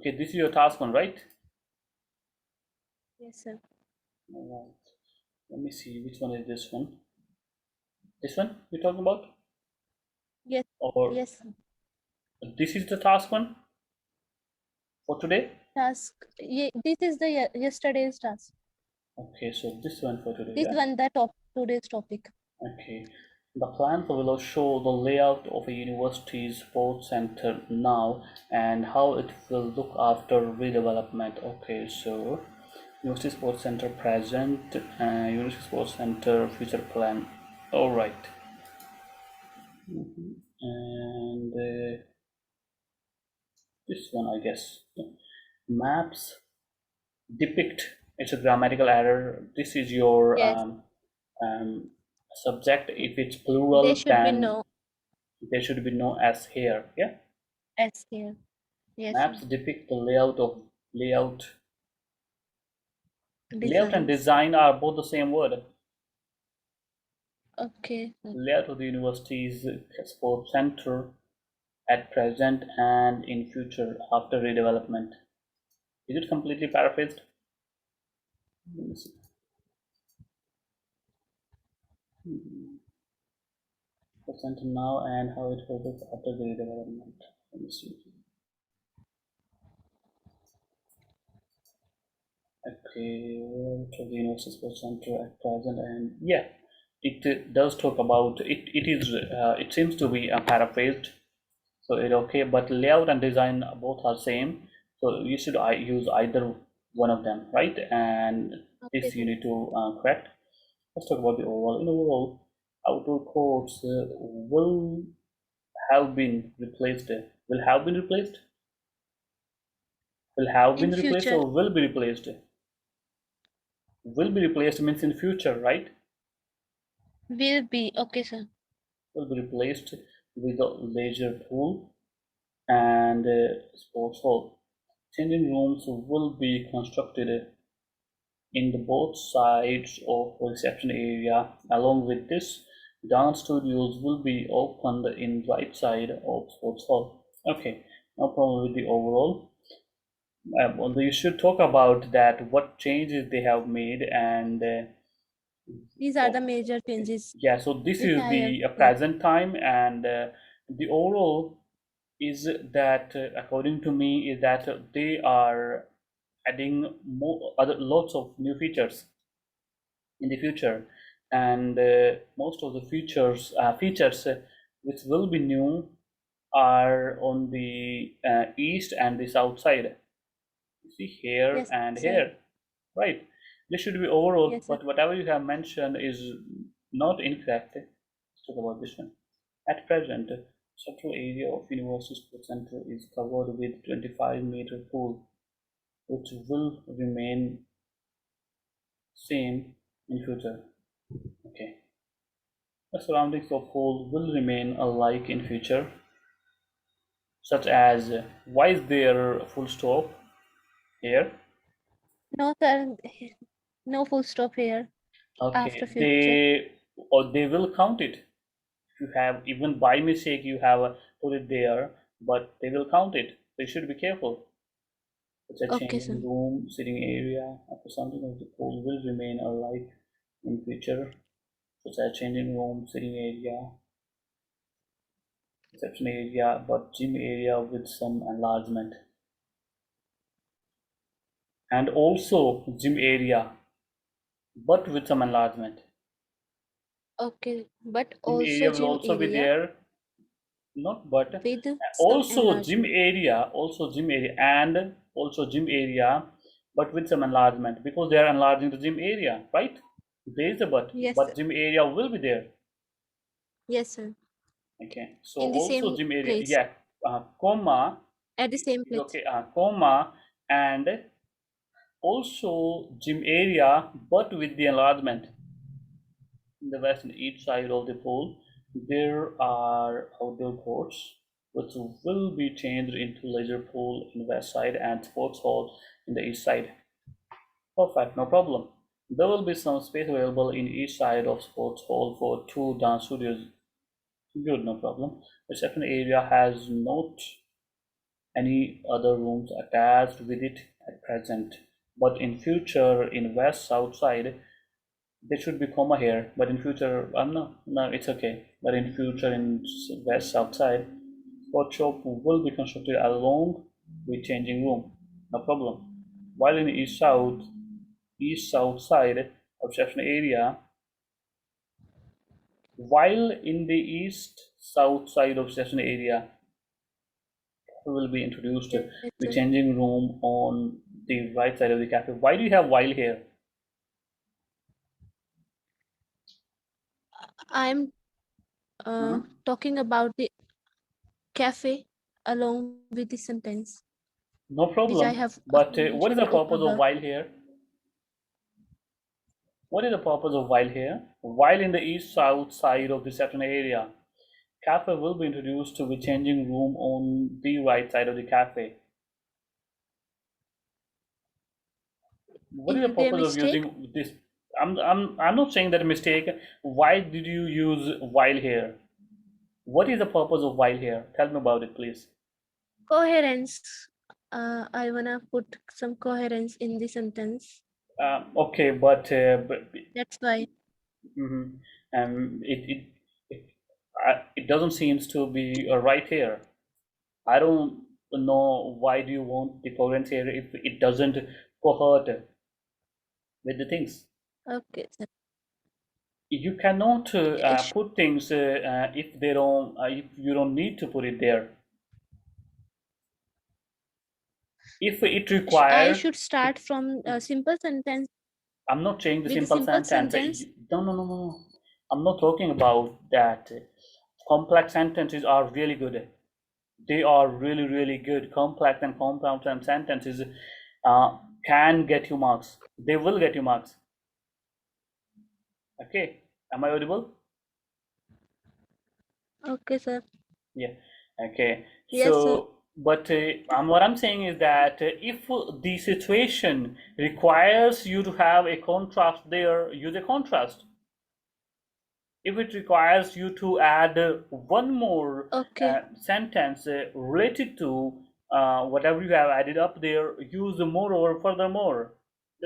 Okay, this is your task one, right? Yes, sir. All right. Let me see which one is this one. This one you're talking about? Yes. Or Yes, sir. this is the task one for today? Task. This is the yesterday's task. Okay, so this one for today, This yeah? one, today's topic. Okay. The plan will show the layout of a university's sports center now and how it will look after redevelopment. Okay, so University Sports Center present, University Sports Center future plan. All right. And this one, I guess. Maps depict. It's a grammatical error. This is your Yes. um, subject. If it's There plural, should be then no there should be no s here. Yeah. S here. Yes, sir. Maps depict the layout and Designs. design are both the same word. Okay. Layout of the university's sports center at present and in future after redevelopment. Is it completely paraphrased? Let me see. Sports center now and how it will look after the redevelopment. Let me see. Okay, to the University Sports Center at present, and yeah, it does talk about it. It is. It seems to be paraphrased. So it okay, but layout and design both are same. So you should use either one of them, right? And Okay, this you sir. need to correct. Let's talk about the overall. In overall, outdoor courts will have been replaced. Will have been replaced. Will have been In replaced future, or will be replaced. Will be replaced means in future, right? will be. Okay, sir. Will be replaced with a leisure pool and sports hall. Changing rooms will be constructed in the both sides of the reception area. Along with this, dance studios will be opened in right side of sports hall. Okay, no problem with the overall. Well, you should talk about that, what changes they have made, and These are the major changes yeah. So this which is I have the seen. present time, and the overall is that according to me is that they are adding more other lots of new features in the future, and most of the features which will be new are on the east and the south side. You see here Yes, and sir. here, right? This should be overall, Yes, sir. but whatever you have mentioned is not incorrect. Let's talk about this one. At present, central area of University Sports Center is covered with 25-meter pool, which will remain same in future. Okay. The surroundings of pool will remain alike in future, such as why is there a full stop here? No, sir. No full stop here. After Okay, future. they will count it. If you have even by mistake you have put it there, but they will count it. So you should be careful. It's a Okay, sir. changing room, sitting area. After something of the pool will remain alike in future. Such as changing room, sitting area, reception area, but gym area with some enlargement. And also gym area, but with some enlargement. Okay, but Gym also area will gym also be area there, not but with some also gym enlargement. area, and also gym area, but with some enlargement because they are enlarging the gym area, right? There is a Yes, sir. but gym area will be there. Yes, sir. Okay, so In the also same gym area, place. yeah, comma At the same is place. okay, comma and also gym area, but with the enlargement. In the west and east side of the pool, there are outdoor courts, which will be changed into leisure pool in the west side and sports hall in the east side. Perfect, no problem. There will be some space available in each side of sports hall for two dance studios. Good, no problem. The second area has not any other rooms attached with it at present. But in future, in west south side, there should be comma here. But in future, no, it's okay. But in future, in west south side, sport shop will be constructed along with changing room. No problem. While in east south side of section area, while in the east south side of session area will be introduced Yes, the sir. changing room on the right side of the cafe. Why do you have while here? I'm Mhm. talking about the cafe along with the sentence No which I problem. have But what is the spoke purpose of about. while here? What is the purpose of while here? While in the east south side of the section area, cafe will be introduced with changing room on the right side of the cafe. What is the Is there a purpose of mistake? using this? I'm not saying that a mistake. Why did you use while here? What is the purpose of while here? Tell me about it, please. Coherence. I wanna put some coherence in the sentence. Okay, but That's why. mhm. It doesn't seems to be right here. I don't know why do you want the coherence here if it doesn't cohort with the things. Okay, sir. You cannot It sh- put things if they don't if you don't need to put it there. If it I require, should start from a simple sentence I'm not saying the with a simple simple sentence. sentence. No, no, no, no, no. I'm not talking about that. Complex sentences are really good. They are really, really good. Complex and compound sentences uh, can get you marks. They will get you marks. Okay. Am I audible? Okay, sir. Yeah. Okay. Yes, sir. What I'm saying is that if the situation requires you to have a contrast there, use a contrast. If it requires you to add one more Okay. sentence related to whatever you have added up there, use the moreover furthermore.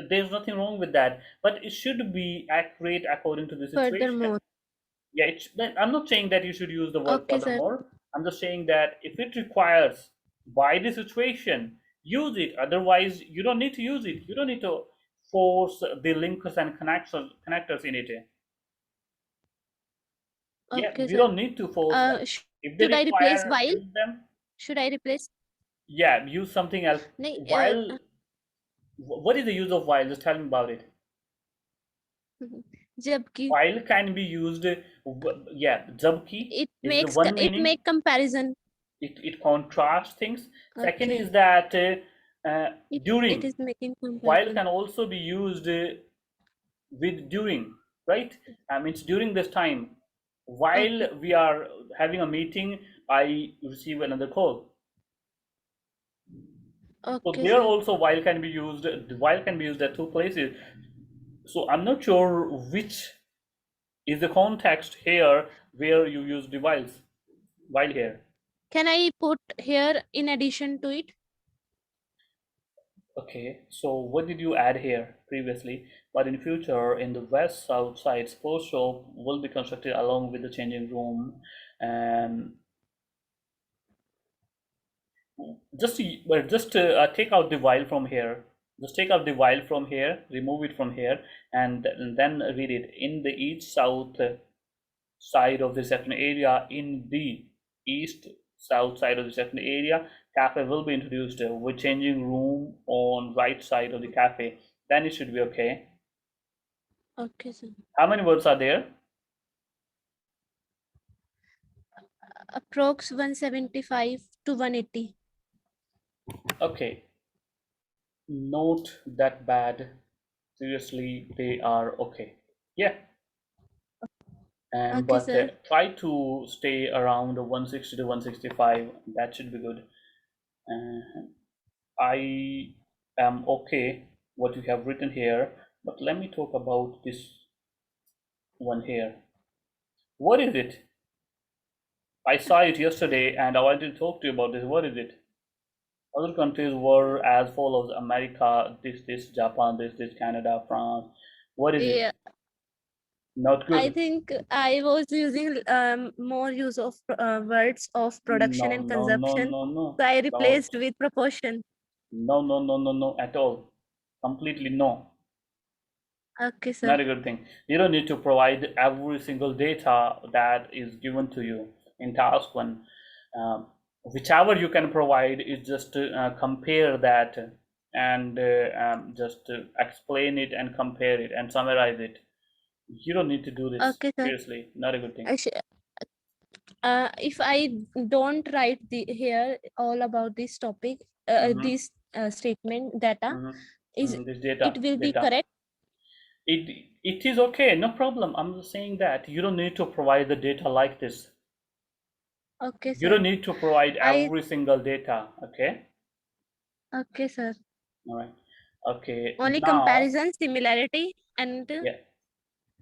There's nothing wrong with that, but it should be accurate according to the situation. Furthermore. Yeah, I'm not saying that you should use the word Okay, sir. furthermore. I'm just saying that if it requires by the situation, use it. Otherwise, you don't need to use it. You don't need to force the linkers and connectors in it. Yeah, Okay, we sir. don't need to force them. If they Should I replace require, while? use them. Should I replace? Yeah, use something else. नहीं, While, what is the use of while? Just tell me about it. जबकि While can be used, yeah, jabki it is the makes one it meaning. make comparison. It contrasts things. Second Okay. is that It during. is making While comparison. can also be used with during, right? Means during this time. Okay. While we are having a meeting, I receive another call. So Okay, there sir. also while can be used. While can be used at two places. So I'm not sure which is the context here where you use the while here. Can I put here in addition to it? Okay, so what did you add here previously? But in future, in the west south side, sports shop will be constructed along with the changing room, and just take out the while from here. Just take out the while from here, remove it from here, and then read it in the east south side of the section area. In the east south side of the section area, cafe will be introduced with changing room on right side of the cafe. Then it should be okay. Okay, sir. How many words are there? Approx 175 to 180. Okay, not that bad. Seriously, they are okay. Yeah, and Okay, but sir. try to stay around 160 to 165. That should be good. Uh, I am okay what you have written here, but let me talk about this one here. What is it? I saw it yesterday and I wanted to talk to you about this. What is it? Other countries were as follows: America, this, Japan, this, Canada, France. What is it? Yeah, Not I good. think I was using more use of words of No, production and no, no, consumption. no, no. So I No, replaced with proportion. no, no, no, no, no, at all. Completely no. Okay, sir. Not a good thing. You don't need to provide every single data that is given to you in task one. Um, Whichever you can provide is just to compare that and just to explain it and compare it and summarize it. You don't need to do this. Okay, sir. Seriously, not a good thing. If I don't write the here all about this topic, Mm-hmm, this statement data, mm-hmm, is this it data, will be data. correct? It is okay, no problem. I'm just saying that you don't need to provide the data like this. Okay, You don't sir. need to provide I every single data, okay? okay, sir. All right. Okay, Only now, comparison, similarity, and yeah,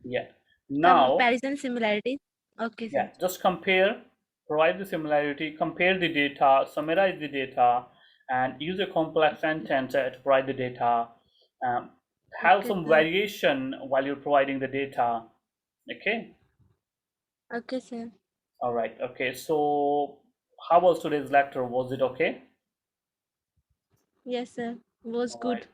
yeah. Now, comparison, similarity. Okay, sir. yeah, just compare, provide the similarity, compare the data, summarize the data, and use a complex sentence to provide the data. Um, have Okay, some sir. variation while you're providing the data, okay? Okay, sir. All right, okay. So, how was today's lecture? Was it okay? Yes, sir. Was All right. good.